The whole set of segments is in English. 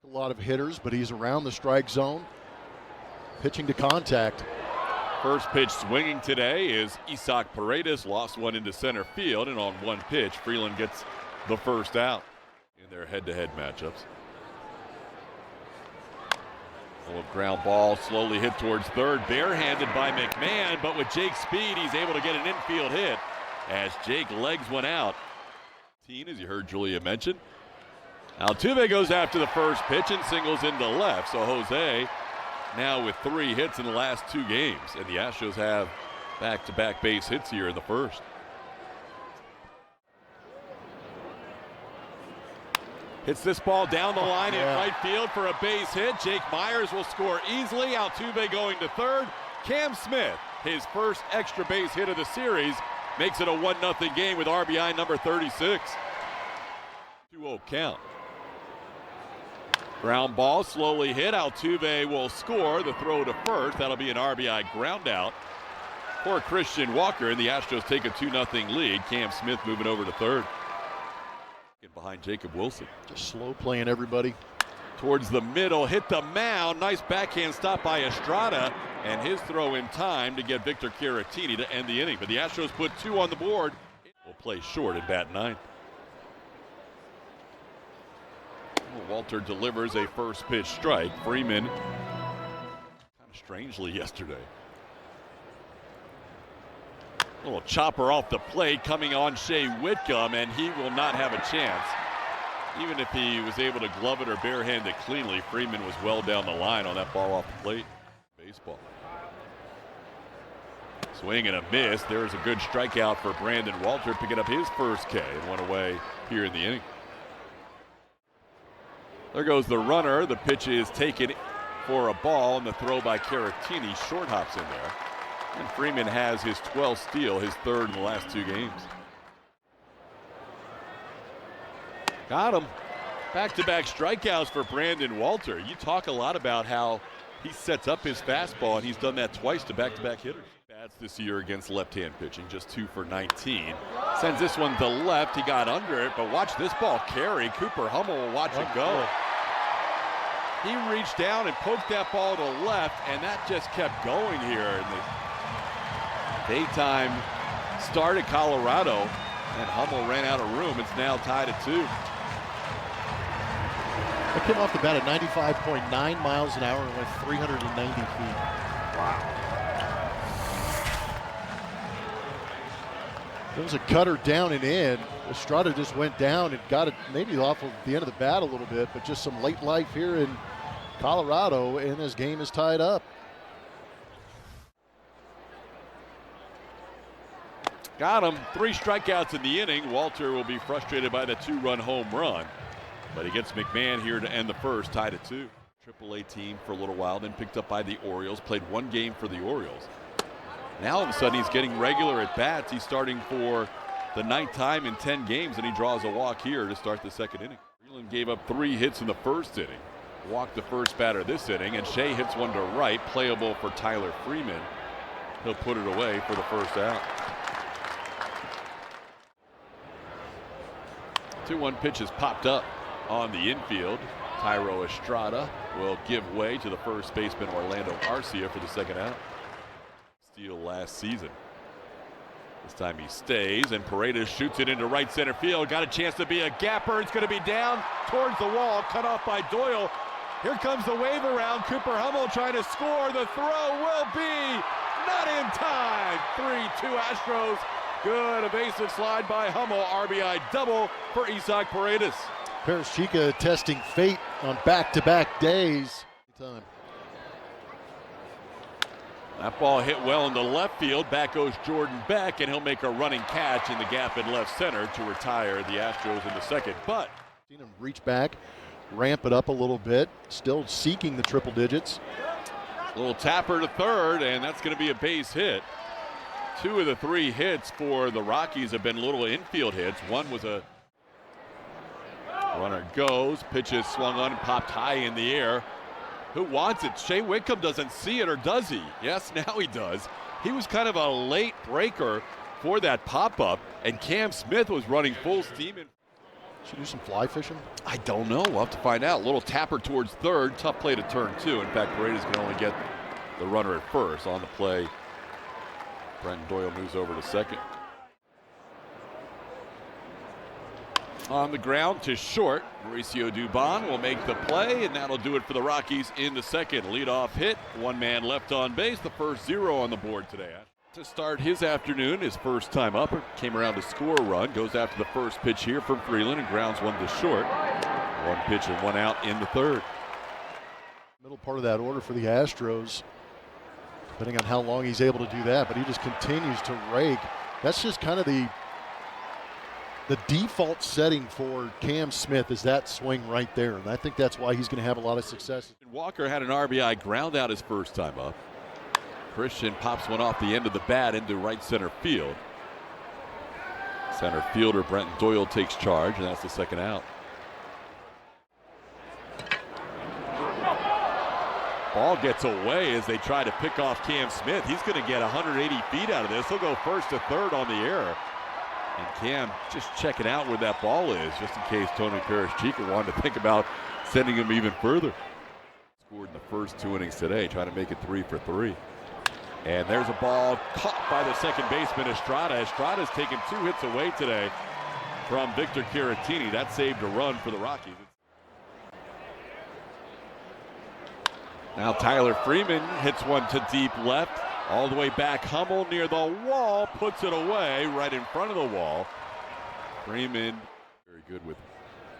A lot of hitters, but he's around the strike zone, pitching to contact. First pitch swinging today is Isaac Paredes, lost one into center field, and on one pitch, Freeland gets the first out in their head-to-head matchups. A ground ball slowly hit towards third, barehanded by McMahon, but with Jake's speed, he's able to get an infield hit as Jake legs one out. As you heard Julia mention, Altuve goes after the first pitch and singles into left. So Jose now with 3 hits in the last 2 games, and the Astros have back-to-back base hits here in the first. Hits this ball down the line in right field for a base hit. Jake Myers will score easily. Altuve going to third. Cam Smith, his first extra base hit of the series, makes it a 1-0 game with RBI number 36. 2-0 count. Ground ball slowly hit. Altuve will score the throw to first. That'll be an RBI ground out for Christian Walker, and the Astros take a 2-0 lead. Cam Smith moving over to third. Behind Jacob Wilson. Just slow playing everybody. Towards the middle, hit the mound. Nice backhand stop by Estrada, and his throw in time to get Victor Caratini to end the inning. But the Astros put 2 on the board. Will play short at bat 9. Walter delivers a first pitch strike. Freeman kind of strangely yesterday. A little chopper off the plate coming on Shea Whitcomb, and he will not have a chance. Even if he was able to glove it or barehand it cleanly, Freeman was well down the line on that ball off the plate. Baseball. Swing and a miss. There's a good strikeout for Brandon Walter, picking up his first K and 1 away here in the inning. There goes the runner. The pitch is taken for a ball, and the throw by Caratini short hops in there. And Freeman has his 12th steal, his 3rd in the last 2 games. Got him. Back-to-back strikeouts for Brandon Walter. You talk a lot about how he sets up his fastball, and he's done that twice to back-to-back hitters. Bats this year against left-hand pitching, just 2 for 19. Sends this one to left. He got under it, but watch this ball carry. Cooper Hummel will watch it go. He reached down and poked that ball to left, and that just kept going here in the daytime start at Colorado, and Hummel ran out of room. It's now tied at 2. It came off the bat at 95.9 miles an hour and went 390 feet. Wow. There was a cutter down and in. Estrada just went down and got it maybe off of the end of the bat a little bit, but just some late life here in Colorado, and this game is tied up. Got him. 3 strikeouts in the inning. Walter will be frustrated by the 2-run home run, but he gets McMahon here to end the first, tied at 2. AAA team for a little while, then picked up by the Orioles, played 1 game for the Orioles. Now all of a sudden he's getting regular at bats. He's starting for the 9th time in 10 games, and he draws a walk here to start the 2nd inning. Freeland gave up 3 hits in the first inning. Walked the first batter this inning, and Shea hits one to right, playable for Tyler Freeman. He'll put it away for the first out. 2-1 pitch has popped up on the infield. Tyro Estrada will give way to the first baseman Orlando Arcia for the 2nd out. Steal last season. This time he stays, and Paredes shoots it into right center field. Got a chance to be a gapper. It's going to be down towards the wall, cut off by Doyle. Here comes the wave around. Cooper Hummel trying to score. The throw will be not in time. 3-2 Astros. Good evasive slide by Hummel. RBI double for Isaac Paredes. Paris Chica testing fate on back-to-back days. That ball hit well into left field. Back goes Jordan Beck, and he'll make a running catch in the gap in left center to retire the Astros in the 2nd. But seen him reach back, ramp it up a little bit, still seeking the triple digits. A little tapper to third, and that's going to be a base hit. 2 of the 3 hits for the Rockies have been little infield hits. One was a runner goes, pitches swung on and popped high in the air. Who wants it? Shea Whitcomb doesn't see it, or does he? Yes, now he does. He was kind of a late breaker for that pop-up, and Cam Smith was running full steam. Should do some fly fishing? I don't know. We'll have to find out. A little tapper towards third. Tough play to turn two. In fact, Paredes can only get the runner at first. On the play, Brenton Doyle moves over to second. On the ground to short. Mauricio Dubon will make the play, and that'll do it for the Rockies in the second. Leadoff hit. One man left on base. The first 0 on the board today. To start his afternoon, his first time up, came around to score a run, goes after the first pitch here from Freeland and grounds one to short. One pitch and one out in the third. Middle part of that order for the Astros, depending on how long he's able to do that, but he just continues to rake. That's just kind of the default setting for Cam Smith is that swing right there, and I think that's why he's going to have a lot of success. Walker had an RBI ground out his first time up. Christian pops one off the end of the bat into right center field. Center fielder Brenton Doyle takes charge, and that's the second out. Ball gets away as they try to pick off Cam Smith. He's going to get 180 feet out of this. He'll go first to third on the error. And Cam just checking out where that ball is, just in case Tony Perez-Chica wanted to think about sending him even further. Scored in the first 2 innings today, trying to make it 3 for 3. And there's a ball caught by the second baseman, Estrada. Estrada's taken 2 hits away today from Victor Caratini. That saved a run for the Rockies. Now Tyler Freeman hits one to deep left. All the way back, Hummel near the wall, puts it away right in front of the wall. Freeman, very good with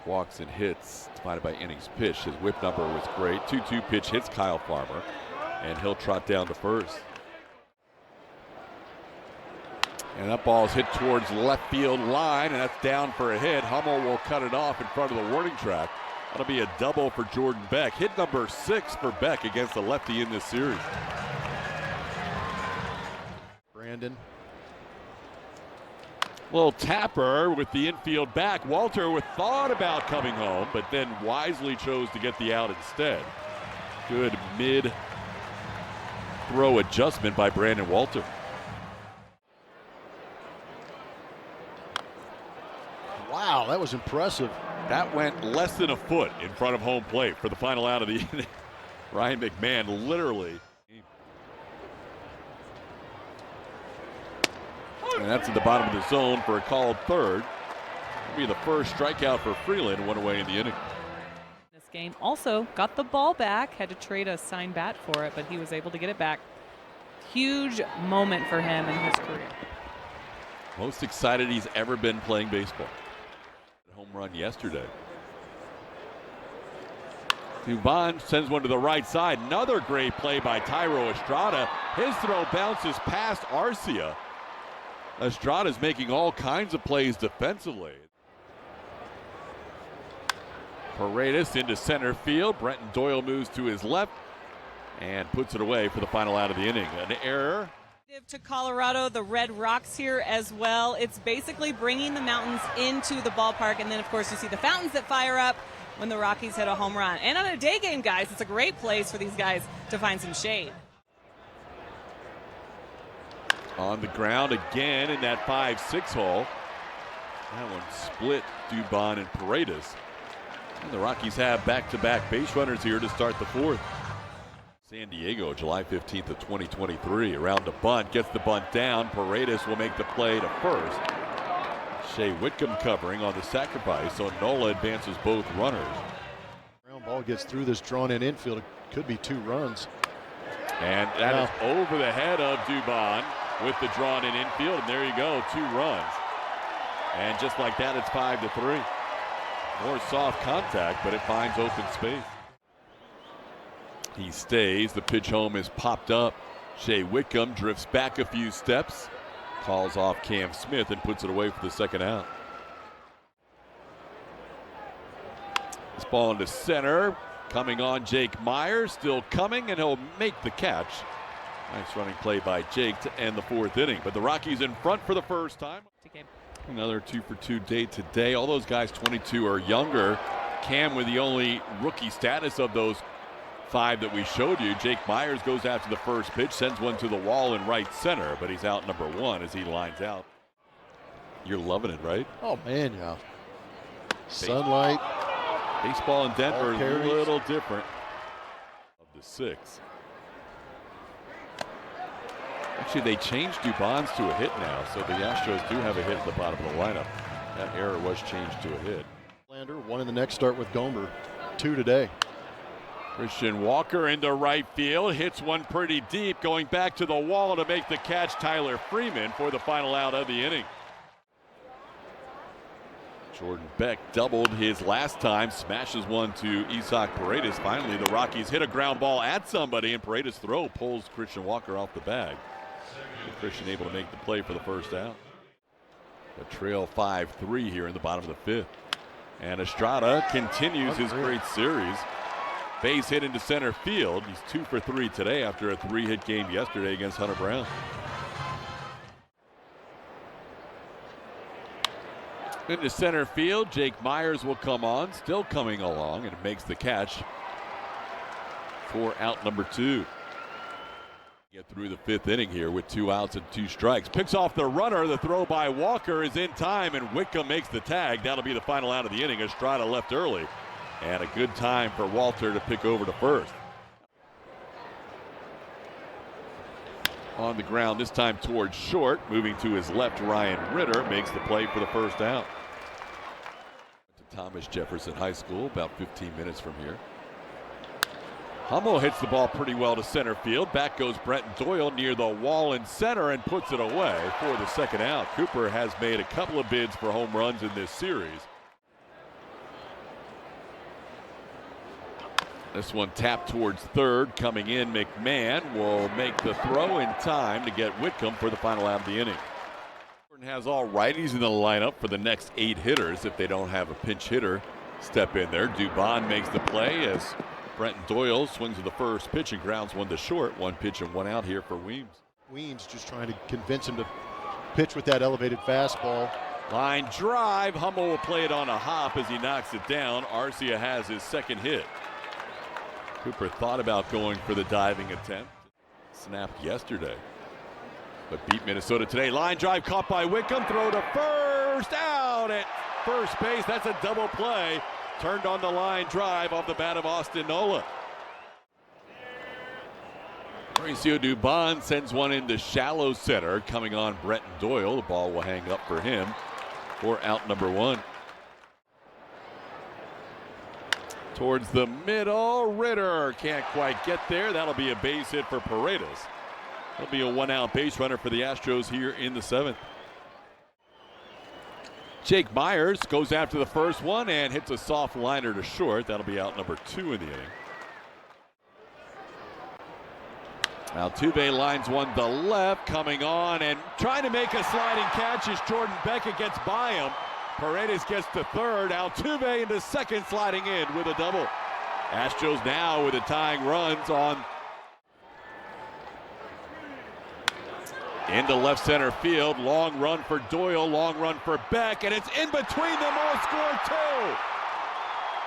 walks and hits, divided by innings pitched. His whip number was great. 2-2 pitch hits Kyle Farmer, and he'll trot down to first. And that ball is hit towards left field line, and that's down for a hit. Hummel will cut it off in front of the warning track. That'll be a double for Jordan Beck. Hit number 6 for Beck against the lefty in this series. Brandon. Little tapper with the infield back. Walter thought about coming home, but then wisely chose to get the out instead. Good mid-throw adjustment by Brandon Walter. Wow, that was impressive. That went less than a foot in front of home plate for the final out of the inning. Ryan McMahon literally. And that's at the bottom of the zone for a called third. It'll be the first strikeout for Freeland, one away in the inning. This game also got the ball back, had to trade a signed bat for it, but he was able to get it back. Huge moment for him in his career. Most excited he's ever been playing baseball. Home run yesterday. Dubon sends one to the right side. Another great play by Thairo Estrada. His throw bounces past Arcia. Estrada's making all kinds of plays defensively. Paredes into center field. Brenton Doyle moves to his left and puts it away for the final out of the inning. An error. To Colorado, the Red Rocks here as well. It's basically bringing the mountains into the ballpark, and then of course you see the fountains that fire up when the Rockies hit a home run. And on a day game, guys, it's a great place for these guys to find some shade. On the ground again in that 5-6 hole. That one split Dubon and Paredes. And the Rockies have back-to-back base runners here to start the fourth. San Diego, July 15th of 2023. Around the bunt, gets the bunt down. Paredes will make the play to first. Shea Whitcomb covering on the sacrifice, so Nola advances both runners. Ground ball gets through this drawn-in infield. It could be 2 runs. And that is over the head of Dubon with the drawn-in infield, and there you go, 2 runs. And just like that, it's 5-3. More soft contact, but it finds open space. He stays. The pitch home is popped up. Shea Whitcomb drifts back a few steps, calls off Cam Smith, and puts it away for the second out. This ball into center. Coming on Jake Myers, still coming, and he'll make the catch. Nice running play by Jake to end the fourth inning. But the Rockies in front for the first time. Another 2-for-2 day today. All those guys 22 or younger. Cam with the only rookie status of those 5 that we showed you. Jake Myers goes after the first pitch, sends one to the wall in right center, but he's out number 1 as he lines out. You're loving it, right? Oh, man, yeah. Sunlight. Baseball in Denver All is carries. a little different. Of the 6. Actually, they changed Dubon's to a hit now, so the Astros do have a hit at the bottom of the lineup. That error was changed to a hit. Lander, 1 in the next start with Gomer. 2 today. Christian Walker into right field, hits one pretty deep, going back to the wall to make the catch. Tyler Freeman for the final out of the inning. Jordan Beck doubled his last time, smashes one to Isaac Paredes. Finally, the Rockies hit a ground ball at somebody, and Paredes' throw pulls Christian Walker off the bag. And Christian able to make the play for the first out. The trail 5-3 here in the bottom of the 5th. And Estrada continues his great series. Base hit into center field. He's 2 for 3 today after a 3-hit game yesterday against Hunter Brown. Into center field, Jake Myers will come on, still coming along, and makes the catch for out number 2. Get through the 5th inning here with 2 outs and 2 strikes. Picks off the runner. The throw by Walker is in time, and Whitcomb makes the tag. That'll be the final out of the inning. Estrada left early, and a good time for Walter to pick over to first. On the ground, this time towards short. Moving to his left, Ryan Ritter makes the play for the first out. To Thomas Jefferson High School, about 15 minutes from here. Hummel hits the ball pretty well to center field. Back goes Brenton Doyle near the wall in center and puts it away for the second out. Cooper has made a couple of bids for home runs in this series. This one tapped towards third. Coming in, McMahon will make the throw in time to get Whitcomb for the final out of the inning. Jordan has all righties in the lineup for the next 8 hitters if they don't have a pinch hitter step in there. Dubon makes the play as Brenton Doyle swings to the first pitch and grounds one to short. 1 pitch and 1 out here for Weems. Weems just trying to convince him to pitch with that elevated fastball. Line drive. Hummel will play it on a hop as he knocks it down. Arcia has his second hit. Cooper thought about going for the diving attempt. Snapped yesterday, but beat Minnesota today. Line drive caught by Whitcomb. Throw to first, out at first base. That's a double play. Turned on the line drive off the bat of Austin Nola. Mauricio Dubon sends one into shallow center. Coming on Brenton Doyle. The ball will hang up for him for out number 1. Towards the middle, Ritter can't quite get there. That'll be a base hit for Paredes. That'll be a 1-out base runner for the Astros here in the 7th. Jake Myers goes after the first one and hits a soft liner to short. That'll be out number 2 in the inning. Altuve lines one to left, coming on and trying to make a sliding catch as Jordan Beckett gets by him. Paredes gets to third. Altuve into second, sliding in with a double. Astros now with the tying runs on into left center field. Long run for Doyle, long run for Beck, and it's in between them. All score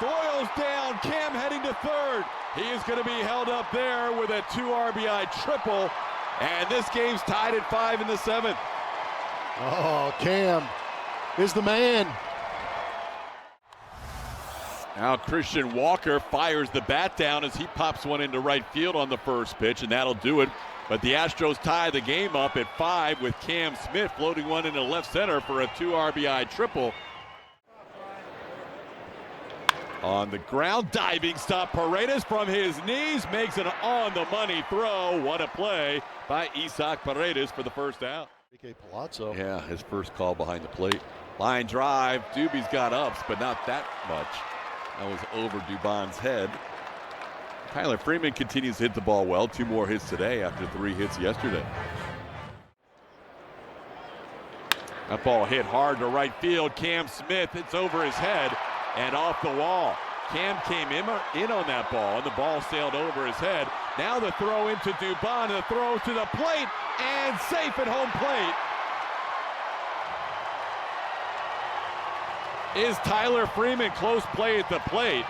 2. Doyle's down. Cam heading to third. He is going to be held up there with a 2 RBI triple, and this game's tied at 5 in the 7th. Oh, Cam is the man. Now Christian Walker fires the bat down as he pops one into right field on the first pitch, and that'll do it. But the Astros tie the game up at 5 with Cam Smith floating one into left center for a 2 RBI triple. On the ground, diving stop. Paredes from his knees makes an on-the-money throw. What a play by Isaac Paredes for the first out. Enrique Palazzo. Yeah, his first call behind the plate. Line drive. Doobie's got ups, but not that much. That was over Dubon's head. Tyler Freeman continues to hit the ball well. 2 more hits today after 3 hits yesterday. That ball hit hard to right field. Cam Smith, it's over his head and off the wall. Cam came in on that ball, and the ball sailed over his head. Now the throw into Dubon, and the throw to the plate, and safe at home plate is Tyler Freeman. Close play at the plate.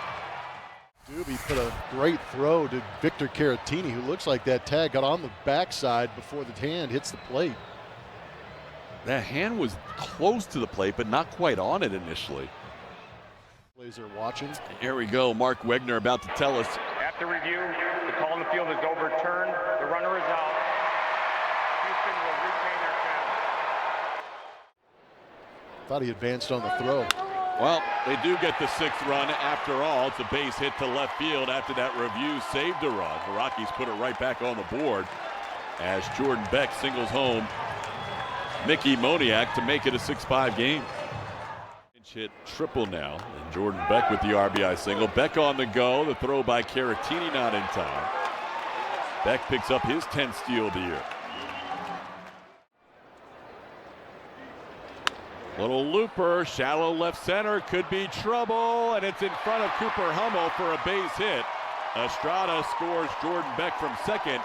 Doobie put a great throw to Victor Caratini, who looks like that tag got on the backside before the hand hits the plate. That hand was close to the plate, but not quite on it initially. Plays are watching. Here we go. Mark Wegner about to tell us. After review, the call in the field is overturned. The runner is out. Houston will retain their count. Thought he advanced on the throw. Well, they do get the 6th run after all. It's a base hit to left field after that review saved a run. The Rockies put it right back on the board as Jordan Beck singles home Mickey Moniak to make it a 6-5 game. Hit triple now, and Jordan Beck with the RBI single. Beck on the go. The throw by Caratini not in time. Beck picks up his 10th steal of the year. Little looper, shallow left center, could be trouble, and it's in front of Cooper Hummel for a base hit. Estrada scores Jordan Beck from second,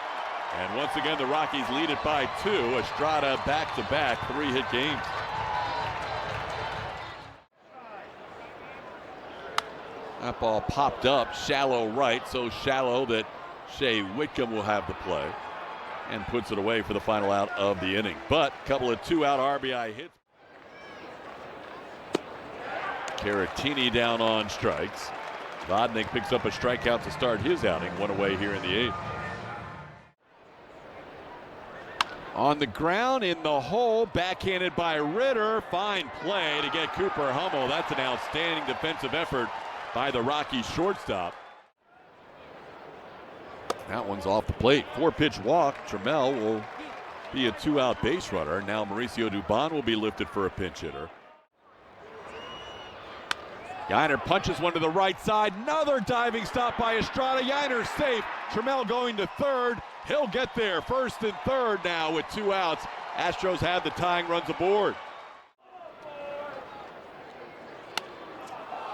and once again the Rockies lead it by 2. Estrada back-to-back 3-hit games. That ball popped up shallow right, so shallow that Shea Whitcomb will have the play and puts it away for the final out of the inning. But a couple of 2-out RBI hits. Caratini down on strikes. Vodnik picks up a strikeout to start his outing. 1 away here in the 8th. On the ground in the hole, backhanded by Ritter. Fine play to get Cooper Hummel. That's an outstanding defensive effort by the Rockies shortstop. That one's off the plate. 4-pitch walk. Trammell will be a 2-out base runner. Now Mauricio Dubon will be lifted for a pinch hitter. Yainer punches one to the right side. Another diving stop by Estrada. Yainer safe. Trammell going to third. He'll get there. 1st and 3rd now with 2 outs. Astros have the tying runs aboard.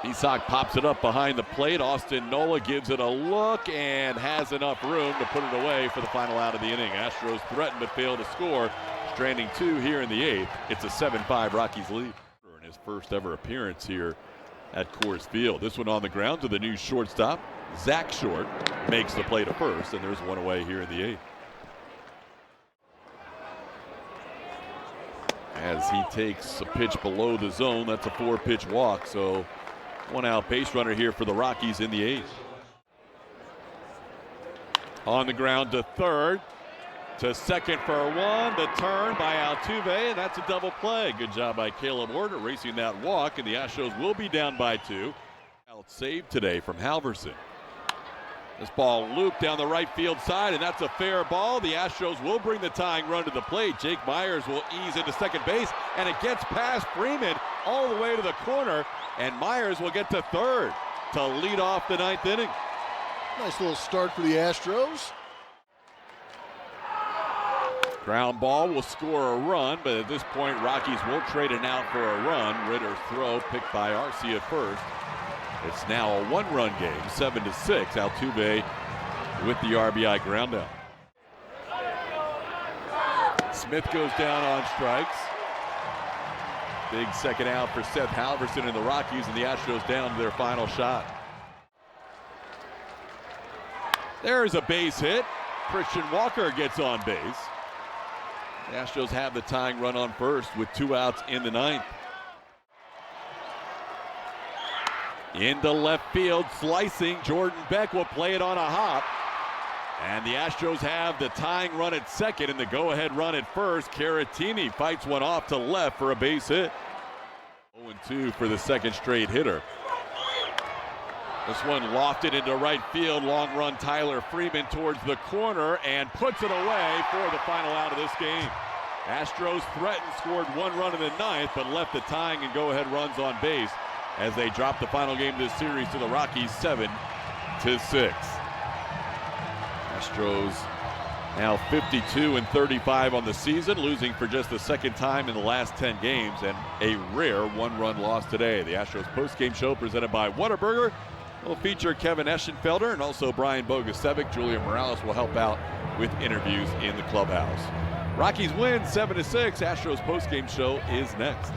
Isak pops it up behind the plate. Austin Nola gives it a look and has enough room to put it away for the final out of the inning. Astros threaten but fail to score, stranding 2 here in the 8th. It's a 7-5 Rockies lead. In his first ever appearance here at Coors Field. This one on the ground to the new shortstop. Zach Short makes the play to first, and there's 1 away here in the 8th. As he takes a pitch below the zone, that's a 4-pitch walk, so 1-out base runner here for the Rockies in the 8th. On the ground to third, to second for 1. The turn by Altuve, and that's a double play. Good job by Caleb Ward erasing that walk, and the Astros will be down by 2. Out save today from Halverson. This ball looped down the right field side, and that's a fair ball. The Astros will bring the tying run to the plate. Jake Myers will ease into second base, and it gets past Freeman all the way to the corner, and Myers will get to third to lead off the 9th inning. Nice little start for the Astros. Ground ball will score a run, but at this point, Rockies won't trade it out for a run. Ritter's throw picked by Arcia at first. It's now a 1-run game, 7-6. Altuve with the RBI ground out. Smith goes down on strikes. Big second out for Seth Halverson and the Rockies, and the Astros down to their final shot. There's a base hit. Christian Walker gets on base. The Astros have the tying run on first with 2 outs in the 9th. Into left field, slicing. Jordan Beck will play it on a hop. And the Astros have the tying run at second and the go-ahead run at first. Caratini fights one off to left for a base hit. 0-2 for the second straight hitter. This one lofted into right field. Long run Tyler Freeman towards the corner and puts it away for the final out of this game. Astros threatened, scored 1 run in the 9th, but left the tying and go-ahead runs on base as they drop the final game of this series to the Rockies 7-6. Astros now 52-35 on the season, losing for just the 2nd time in the last 10 games, and a rare 1-run loss today. The Astros postgame show presented by Whataburger will feature Kevin Eschenfelder and also Brian Bogusevic. Julia Morales will help out with interviews in the clubhouse. Rockies win 7-6. Astros postgame show is next.